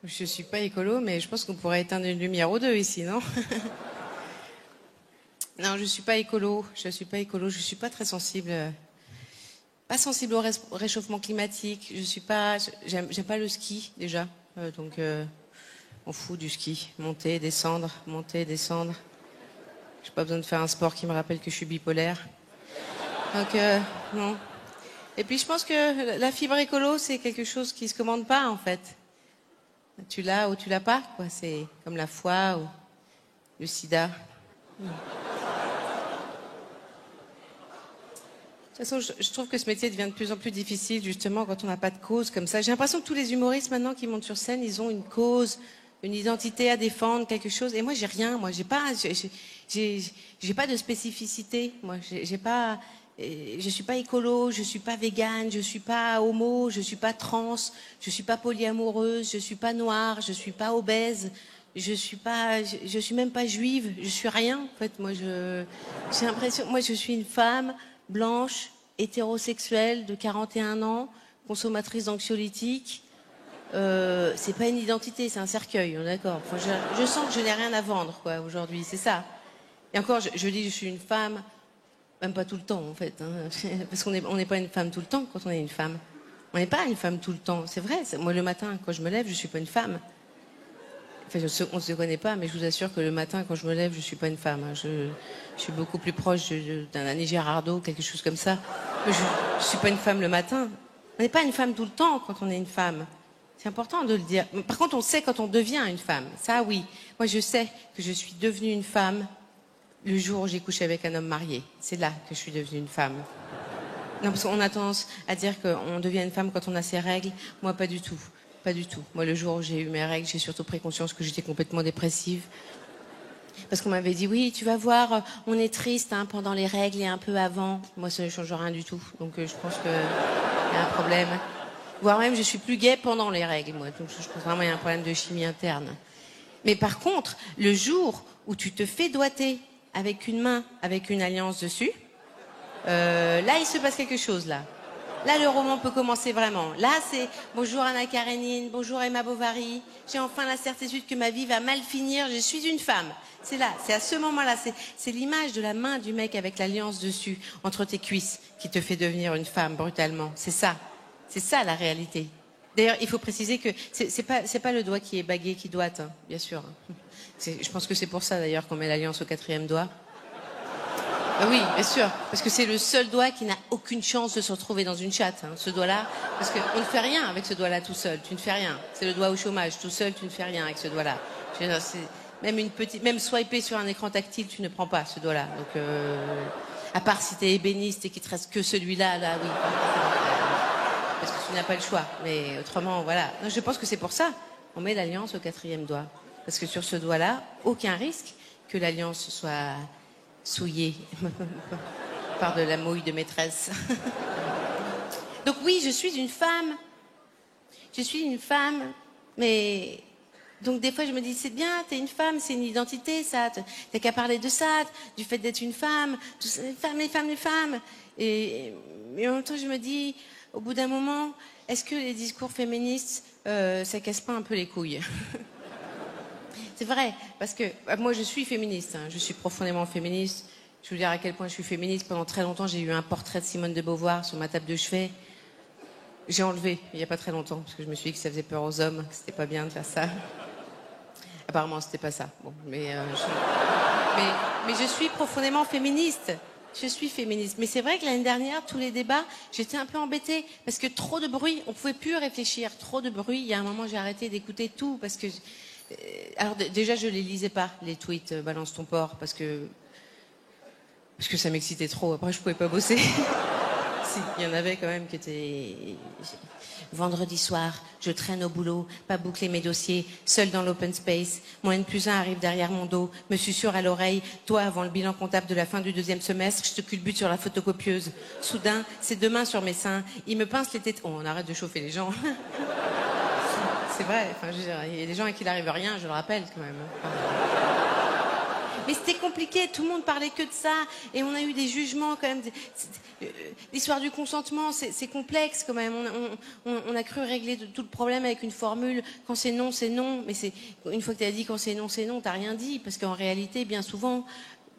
Je suis pas écolo, mais je pense qu'on pourrait éteindre une lumière ou deux ici, non? Non, je suis pas écolo. Je suis pas écolo. Je suis pas très sensible. Pas sensible au réchauffement climatique. Je suis pas. J'aime pas le ski déjà. Donc, on fout du ski. Monter, descendre, monter, descendre. J'ai pas besoin de faire un sport qui me rappelle que je suis bipolaire. Donc, non. Et puis, je pense que la fibre écolo, c'est quelque chose qui se commande pas, en fait. Tu l'as ou tu l'as pas, quoi. C'est comme la foi ou le sida. De toute façon, je trouve que ce métier devient de plus en plus difficile, justement, quand on n'a pas de cause comme ça. J'ai l'impression que tous les humoristes, maintenant, qui montent sur scène, ils ont une cause, une identité à défendre, quelque chose. Et moi, j'ai rien. Moi, j'ai pas de spécificité. Moi, j'ai pas, je suis pas écolo, je suis pas végane, je suis pas homo, je suis pas trans, je suis pas polyamoureuse, je suis pas noire, je suis pas obèse. Je suis même pas juive, je suis rien en fait. J'ai l'impression, moi je suis une femme blanche, hétérosexuelle de 41 ans, consommatrice d'anxiolytiques. C'est pas une identité, c'est un cercueil, on est d'accord. Enfin, je sens que je n'ai rien à vendre quoi aujourd'hui, c'est ça. Et encore, je dis je suis une femme, même pas tout le temps en fait, hein, parce on n'est pas une femme tout le temps quand on est une femme. On n'est pas une femme tout le temps, c'est vrai. Moi le matin quand je me lève, je suis pas une femme. Enfin, on ne se connaît pas, mais je vous assure que le matin, quand je me lève, je ne suis pas une femme. Hein. Je suis beaucoup plus proche d'un Annie Girardot, quelque chose comme ça. Mais je ne suis pas une femme le matin. On n'est pas une femme tout le temps quand on est une femme. C'est important de le dire. Par contre, on sait quand on devient une femme. Ça, oui. Moi, je sais que je suis devenue une femme le jour où j'ai couché avec un homme marié. C'est là que je suis devenue une femme. Non, parce qu'on a tendance à dire qu'on devient une femme quand on a ses règles. Moi, pas du tout. Pas du tout. Moi, le jour où j'ai eu mes règles, j'ai surtout pris conscience que j'étais complètement dépressive. Parce qu'on m'avait dit, oui, tu vas voir, on est triste hein, pendant les règles et un peu avant. Moi, ça ne change rien du tout. Donc, je pense qu'il y a un problème. Voire même, je suis plus gaie pendant les règles, moi. Donc, je pense vraiment qu'il y a un problème de chimie interne. Mais par contre, le jour où tu te fais doigter avec une main, avec une alliance dessus, là, il se passe quelque chose, là. Là, le roman peut commencer vraiment. Là, c'est bonjour Anna Karenine, bonjour Emma Bovary. J'ai enfin la certitude que ma vie va mal finir. Je suis une femme. C'est là, c'est à ce moment-là. C'est l'image de la main du mec avec l'alliance dessus, entre tes cuisses, qui te fait devenir une femme brutalement. C'est ça. C'est ça la réalité. D'ailleurs, il faut préciser que c'est pas le doigt qui est bagué qui doite, hein, bien sûr. Je pense que c'est pour ça d'ailleurs qu'on met l'alliance au 4e doigt. Ah oui, bien sûr, parce que c'est le seul doigt qui n'a aucune chance de se retrouver dans une chatte, hein, ce doigt-là, parce qu'on ne fait rien avec ce doigt-là tout seul, tu ne fais rien. C'est le doigt au chômage, tout seul, tu ne fais rien avec ce doigt-là. Même swiper sur un écran tactile, tu ne prends pas ce doigt-là. Donc, à part si t'es ébéniste et qu'il te reste que celui-là, là, oui. Parce que tu n'as pas le choix. Mais autrement, voilà. Non, je pense que c'est pour ça. On met l'alliance au 4e doigt. Parce que sur ce doigt-là, aucun risque que l'alliance soit souillée par de la mouille de maîtresse. Donc oui, je suis une femme. Je suis une femme, mais... Donc des fois je me dis, c'est bien, t'es une femme, c'est une identité, ça. T'as qu'à parler de ça, du fait d'être une femme, les femmes, les femmes, les femmes. Mais en même temps je me dis, au bout d'un moment, est-ce que les discours féministes, ça casse pas un peu les couilles? C'est vrai, parce que moi je suis féministe, hein, je suis profondément féministe. Je vais vous dire à quel point je suis féministe. Pendant très longtemps, j'ai eu un portrait de Simone de Beauvoir sur ma table de chevet. J'ai enlevé il n'y a pas très longtemps, parce que je me suis dit que ça faisait peur aux hommes, que c'était pas bien de faire ça. Apparemment, c'était pas ça. Bon, mais je suis profondément féministe. Je suis féministe. Mais c'est vrai que l'année dernière, tous les débats, j'étais un peu embêtée. Parce que trop de bruit, on pouvait plus réfléchir. Trop de bruit. Il y a un moment, j'ai arrêté d'écouter tout. Parce que... Alors déjà, je les lisais pas, les tweets balance ton porc, parce que ça m'excitait trop. Après, je pouvais pas bosser. Si, il y en avait quand même qui étaient... Vendredi soir, je traîne au boulot, pas boucler mes dossiers, seul dans l'open space. Mon N+1 arrive derrière mon dos, me susurre à l'oreille. Toi, avant le bilan comptable de la fin du 2e semestre, je te culbute sur la photocopieuse. Soudain, ses 2 mains sur mes seins. Il me pince les têtes. Oh, on arrête de chauffer les gens. C'est vrai. Enfin, je veux dire, il y a des gens à qui il n'arrive rien, je le rappelle quand même. Mais c'était compliqué, tout le monde parlait que de ça, et on a eu des jugements quand même. L'histoire du consentement, c'est complexe quand même. On a cru régler tout le problème avec une formule. Quand c'est non, c'est non. Mais une fois que tu as dit quand c'est non, t'as rien dit. Parce qu'en réalité, bien souvent,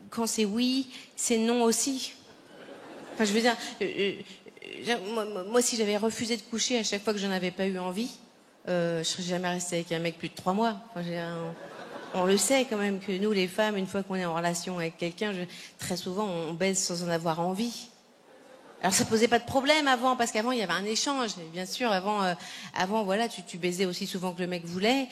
quand c'est oui, c'est non aussi. Enfin, je veux dire, moi, si j'avais refusé de coucher à chaque fois que j'en avais pas eu envie, je serais jamais restée avec un mec plus de 3 mois. Enfin, on le sait quand même que nous, les femmes, une fois qu'on est en relation avec quelqu'un, très souvent, on baise sans en avoir envie. Alors ça posait pas de problème avant, parce qu'avant il y avait un échange. Et bien sûr, avant voilà, tu baisais aussi souvent que le mec voulait,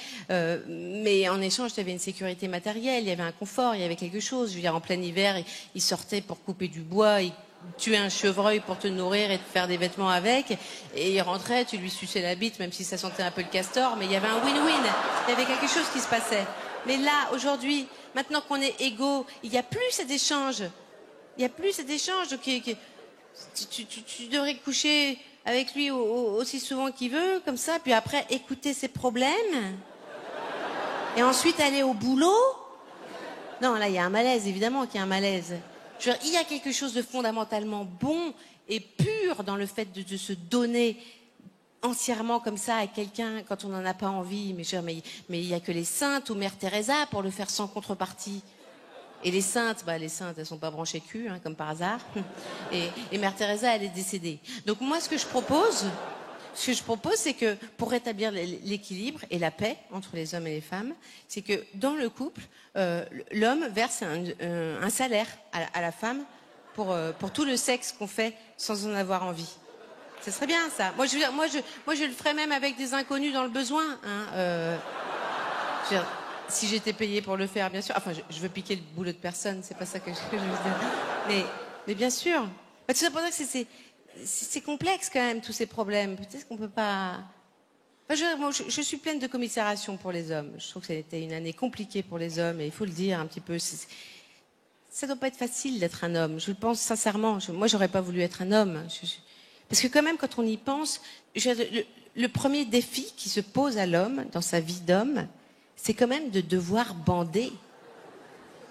mais en échange, tu avais une sécurité matérielle, il y avait un confort, il y avait quelque chose. Je veux dire, en plein hiver, il sortait pour couper du bois, il tuait un chevreuil pour te nourrir et te faire des vêtements avec, et il rentrait, tu lui suçais la bite, même si ça sentait un peu le castor, mais il y avait un win-win. Il y avait quelque chose qui se passait. Mais là, aujourd'hui, maintenant qu'on est égaux, il n'y a plus cet échange. Il n'y a plus cet échange. Tu devrais coucher avec lui aussi souvent qu'il veut, comme ça, puis après écouter ses problèmes, et ensuite aller au boulot. Non, là, il y a un malaise, évidemment qu'il y a un malaise. Je veux dire, il y a quelque chose de fondamentalement bon et pur dans le fait de se donner entièrement comme ça à quelqu'un quand on n'en a pas envie. Mais il y a que les saintes ou Mère Teresa pour le faire sans contrepartie. Et les saintes, elles sont pas branchées cul, hein, comme par hasard. Et Mère Teresa, elle est décédée. Donc moi, ce que je propose, c'est que pour rétablir l'équilibre et la paix entre les hommes et les femmes, c'est que dans le couple, l'homme verse un salaire à la femme pour tout le sexe qu'on fait sans en avoir envie. Ce serait bien ça. Moi, je le ferais même avec des inconnus dans le besoin. Hein, si j'étais payée pour le faire, bien sûr. Enfin, je veux piquer le boulot de personne, c'est pas ça que je veux dire. Mais bien sûr. Tout ça pour dire que c'est complexe quand même, tous ces problèmes. Peut-être qu'on peut pas... Enfin, je suis pleine de commisération pour les hommes. Je trouve que c'était une année compliquée pour les hommes, et il faut le dire un petit peu. Ça doit pas être facile d'être un homme. Je le pense sincèrement. Moi, j'aurais pas voulu être un homme. Parce que quand même, quand on y pense, le premier défi qui se pose à l'homme dans sa vie d'homme, c'est quand même de devoir bander.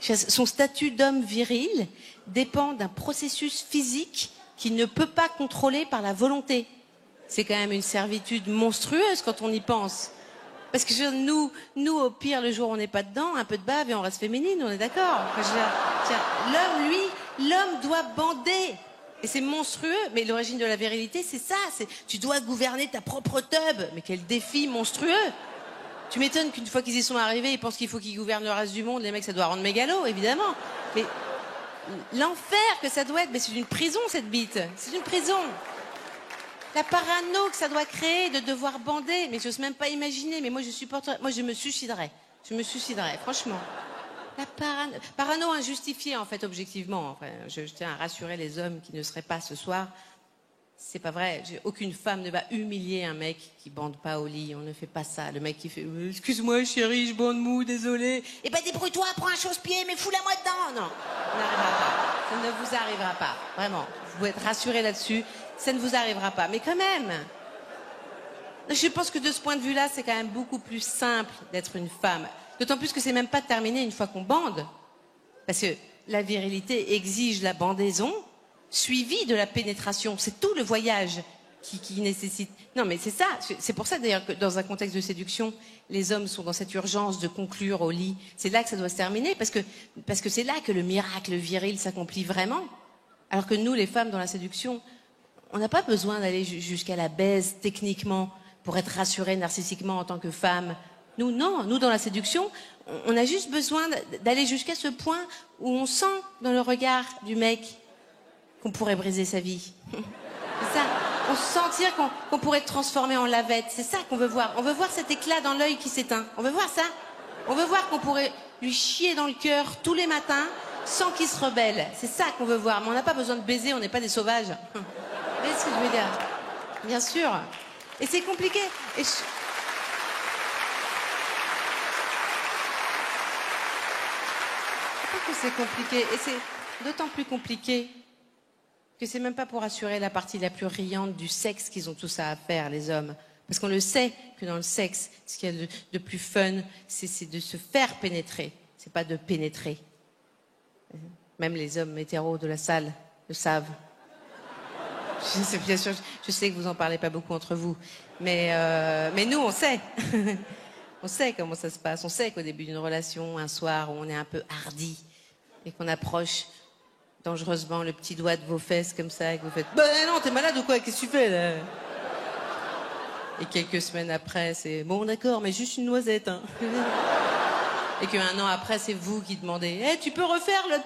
Son statut d'homme viril dépend d'un processus physique qu'il ne peut pas contrôler par la volonté. C'est quand même une servitude monstrueuse quand on y pense. Parce que nous, au pire, le jour où on n'est pas dedans, un peu de bave et on reste féminine, on est d'accord. L'homme doit bander. Et c'est monstrueux, mais l'origine de la virilité, c'est ça. Tu dois gouverner ta propre teub. Mais quel défi monstrueux! Tu m'étonnes qu'une fois qu'ils y sont arrivés, ils pensent qu'il faut qu'ils gouvernent le reste du monde. Les mecs, ça doit rendre mégalo, évidemment. Mais l'enfer que ça doit être, mais c'est une prison, cette bite. C'est une prison. La parano que ça doit créer de devoir bander, mais j'ose même pas imaginer. Mais moi, je me suiciderais. Je me suiciderais, franchement. La parano injustifiée, en fait, objectivement. Enfin, je tiens à rassurer les hommes qui ne seraient pas ce soir. C'est pas vrai. Aucune femme ne va humilier un mec qui bande pas au lit. On ne fait pas ça. Le mec qui fait excuse-moi chérie, je bande mou, désolé. Eh ben débrouille-toi, prends un chausse-pied, mais fous-la moi dedans. Non, ça n'arrivera pas. Ça ne vous arrivera pas. Vraiment. Vous pouvez être rassurés là-dessus. Ça ne vous arrivera pas. Mais quand même, je pense que de ce point de vue-là, c'est quand même beaucoup plus simple d'être une femme. D'autant plus que c'est même pas terminé une fois qu'on bande. Parce que la virilité exige la bandaison suivi de la pénétration. C'est tout le voyage qui nécessite... Non, mais c'est ça. C'est pour ça, d'ailleurs, que dans un contexte de séduction, les hommes sont dans cette urgence de conclure au lit. C'est là que ça doit se terminer, parce que c'est là que le miracle viril s'accomplit vraiment. Alors que nous, les femmes, dans la séduction, on n'a pas besoin d'aller jusqu'à la baise, techniquement, pour être rassurées narcissiquement en tant que femme. Nous, non. Nous, dans la séduction, on a juste besoin d'aller jusqu'à ce point où on sent dans le regard du mec qu'on pourrait briser sa vie. C'est ça. On se sentir qu'on pourrait être transformé en lavette. C'est ça qu'on veut voir. On veut voir cet éclat dans l'œil qui s'éteint. On veut voir ça. On veut voir qu'on pourrait lui chier dans le cœur tous les matins sans qu'il se rebelle. C'est ça qu'on veut voir. Mais on n'a pas besoin de baiser, on n'est pas des sauvages. Vous voyez ce que je veux dire? Bien sûr. Et c'est compliqué. Et je trouve que c'est compliqué. Et c'est d'autant plus compliqué que c'est même pas pour assurer la partie la plus riante du sexe qu'ils ont tout ça à faire, les hommes. Parce qu'on le sait que dans le sexe, ce qu'il y a de plus fun, c'est de se faire pénétrer. C'est pas de pénétrer. Même les hommes hétéros de la salle le savent. Bien sûr, je sais que vous en parlez pas beaucoup entre vous, mais nous, on sait. On sait comment ça se passe. On sait qu'au début d'une relation, un soir où on est un peu hardi et qu'on approche dangereusement le petit doigt de vos fesses comme ça et que vous faites « Bah non, t'es malade ou quoi? Qu'est-ce que tu fais là ?» Et quelques semaines après, c'est « Bon, d'accord, mais juste une noisette. Hein. » Et qu'un an après, c'est vous qui demandez « Eh, tu peux refaire le... »